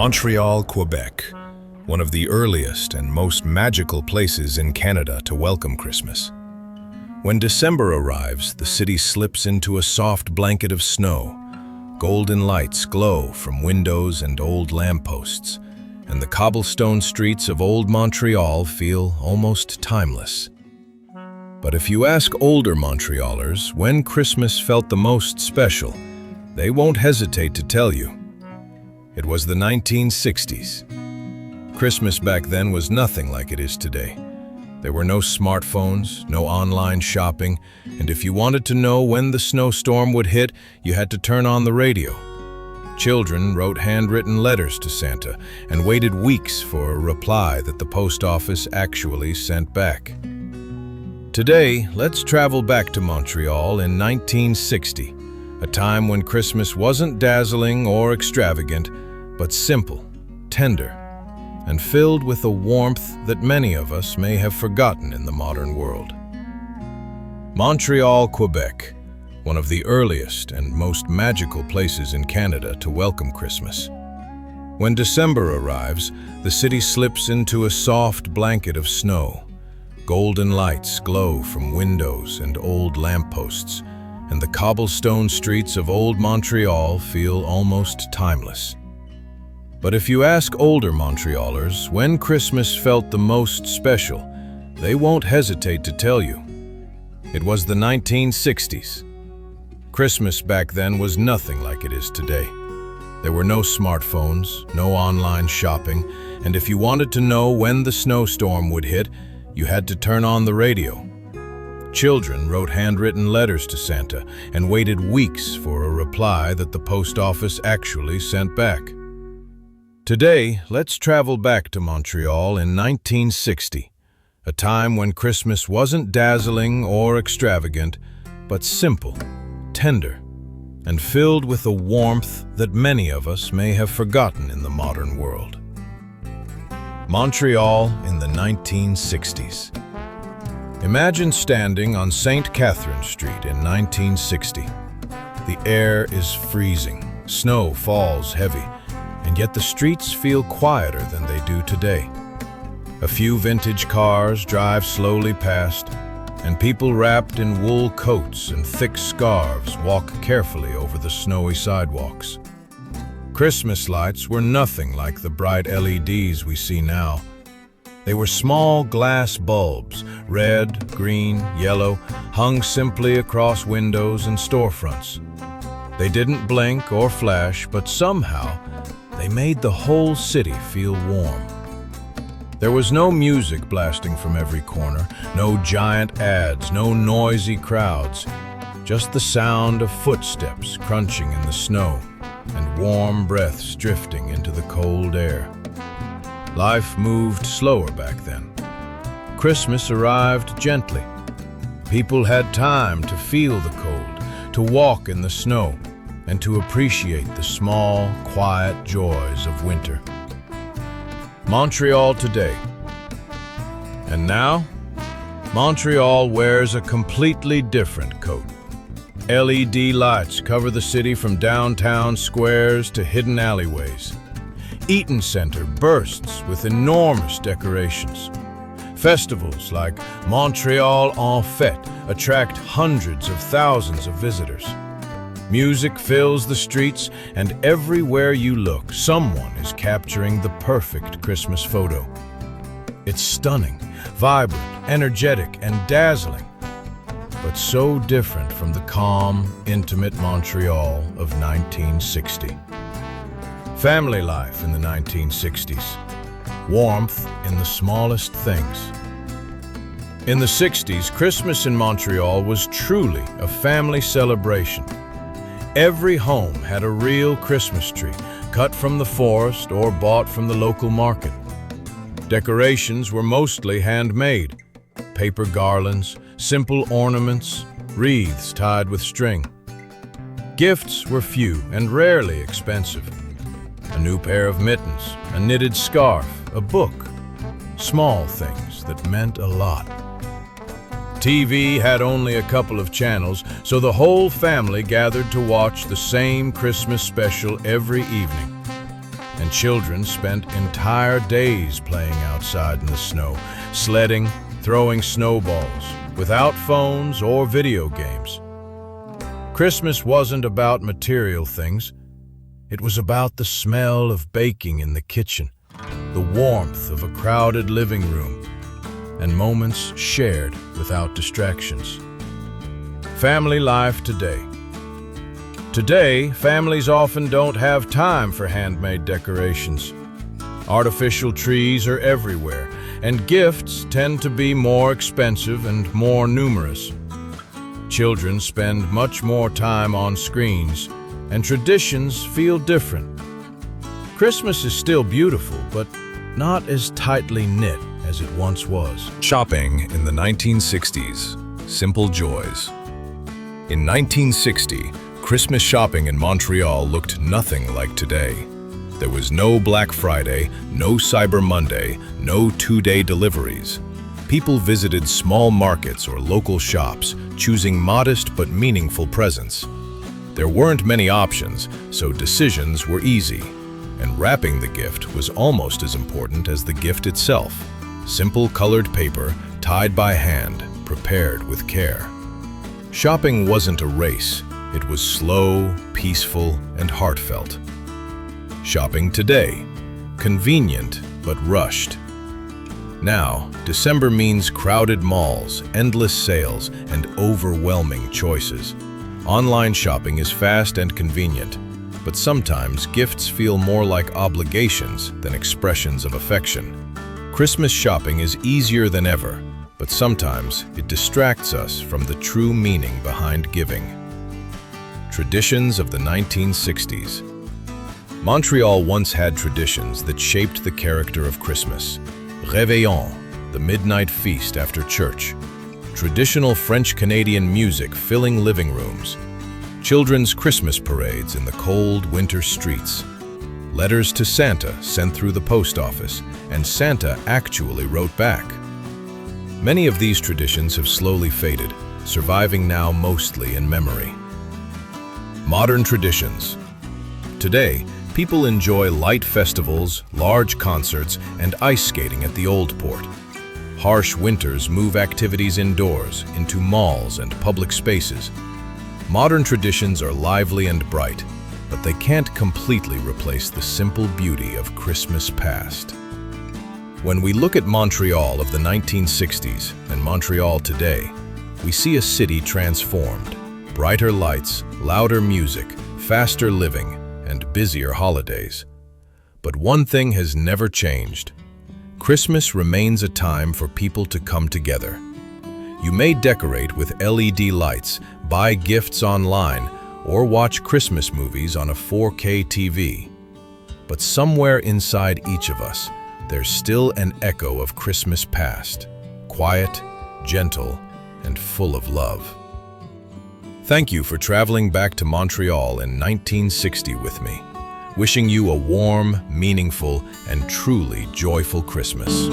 Montreal, Quebec, one of the earliest and most magical places in Canada to welcome Christmas. When December arrives, the city slips into a soft blanket of snow. Golden lights glow from windows and old lampposts, and the cobblestone streets of old Montreal feel almost timeless. But if you ask older Montrealers when Christmas felt the most special, they won't hesitate to tell you. It was the 1960s. Christmas back then was nothing like it is today. There were no smartphones, no online shopping, and if you wanted to know when the snowstorm would hit, you had to turn on the radio. Children wrote handwritten letters to Santa and waited weeks for a reply that the post office actually sent back. Today, let's travel back to Montreal in 1960, a time when Christmas wasn't dazzling or extravagant, but simple, tender, and filled with a warmth that many of us may have forgotten in the modern world. Montreal, Quebec, one of the earliest and most magical places in Canada to welcome Christmas. When December arrives, the city slips into a soft blanket of snow. Golden lights glow from windows and old lampposts, and the cobblestone streets of old Montreal feel almost timeless. But if you ask older Montrealers when Christmas felt the most special, they won't hesitate to tell you. It was the 1960s. Christmas back then was nothing like it is today. There were no smartphones, no online shopping, and if you wanted to know when the snowstorm would hit, you had to turn on the radio. Children wrote handwritten letters to Santa and waited weeks for a reply that the post office actually sent back. Today, let's travel back to Montreal in 1960, a time when Christmas wasn't dazzling or extravagant, but simple, tender, and filled with a warmth that many of us may have forgotten in the modern world. Montreal in the 1960s. Imagine standing on St. Catherine Street in 1960. The air is freezing, snow falls heavy, and yet the streets feel quieter than they do today. A few vintage cars drive slowly past, and people wrapped in wool coats and thick scarves walk carefully over the snowy sidewalks. Christmas lights were nothing like the bright LEDs we see now. They were small glass bulbs, red, green, yellow, hung simply across windows and storefronts. They didn't blink or flash, but somehow they made the whole city feel warm. There was no music blasting from every corner, no giant ads, no noisy crowds, just the sound of footsteps crunching in the snow and warm breaths drifting into the cold air. Life moved slower back then. Christmas arrived gently. People had time to feel the cold, to walk in the snow, and to appreciate the small, quiet joys of winter. Montreal today. And now, Montreal wears a completely different coat. LED lights cover the city from downtown squares to hidden alleyways. Eaton Center bursts with enormous decorations. Festivals like Montreal en Fête attract hundreds of thousands of visitors. Music fills the streets, and everywhere you look, someone is capturing the perfect Christmas photo. It's stunning, vibrant, energetic, and dazzling, but so different from the calm, intimate Montreal of 1960. Family life in the 1960s. Warmth in the smallest things. In the 60s, Christmas in Montreal was truly a family celebration. Every home had a real Christmas tree, cut from the forest or bought from the local market. Decorations were mostly handmade. Paper garlands, simple ornaments, wreaths tied with string. Gifts were few and rarely expensive. A new pair of mittens, a knitted scarf, a book. Small things that meant a lot. TV had only a couple of channels, so the whole family gathered to watch the same Christmas special every evening. and children spent entire days playing outside in the snow, sledding, throwing snowballs, without phones or video games. Christmas wasn't about material things. It was about the smell of baking in the kitchen, the warmth of a crowded living room, and moments shared without distractions. Family life today. Today, families often don't have time for handmade decorations. Artificial trees are everywhere, and gifts tend to be more expensive and more numerous. Children spend much more time on screens, and traditions feel different. Christmas is still beautiful, but not as tightly knit as it once was. Shopping in the 1960s. Simple joys. In 1960, Christmas shopping in Montreal looked nothing like today. There was no Black Friday, no Cyber Monday, no two-day deliveries. People visited small markets or local shops, choosing modest but meaningful presents. There weren't many options, so decisions were easy. And wrapping the gift was almost as important as the gift itself. Simple colored paper, tied by hand, prepared with care. Shopping wasn't a race. It was slow, peaceful, and heartfelt. Shopping today. Convenient, but rushed. Now, December means crowded malls, endless sales, and overwhelming choices. Online shopping is fast and convenient, but sometimes gifts feel more like obligations than expressions of affection. Christmas shopping is easier than ever, but sometimes it distracts us from the true meaning behind giving. Traditions of the 1960s. Montreal once had traditions that shaped the character of Christmas. Réveillon, the midnight feast after church. Traditional French-Canadian music filling living rooms. Children's Christmas parades in the cold winter streets. Letters to Santa sent through the post office, and Santa actually wrote back. Many of these traditions have slowly faded, surviving now mostly in memory. Modern traditions. Today, people enjoy light festivals, large concerts, and ice skating at the Old Port. Harsh winters move activities indoors, into malls and public spaces. Modern traditions are lively and bright, but they can't completely replace the simple beauty of Christmas past. When we look at Montreal of the 1960s and Montreal today, we see a city transformed. Brighter lights, louder music, faster living, and busier holidays. But one thing has never changed. Christmas remains a time for people to come together. You may decorate with LED lights, buy gifts online, or watch Christmas movies on a 4K TV. But somewhere inside each of us, there's still an echo of Christmas past. Quiet, gentle, and full of love. Thank you for traveling back to Montreal in 1960 with me. Wishing you a warm, meaningful, and truly joyful Christmas.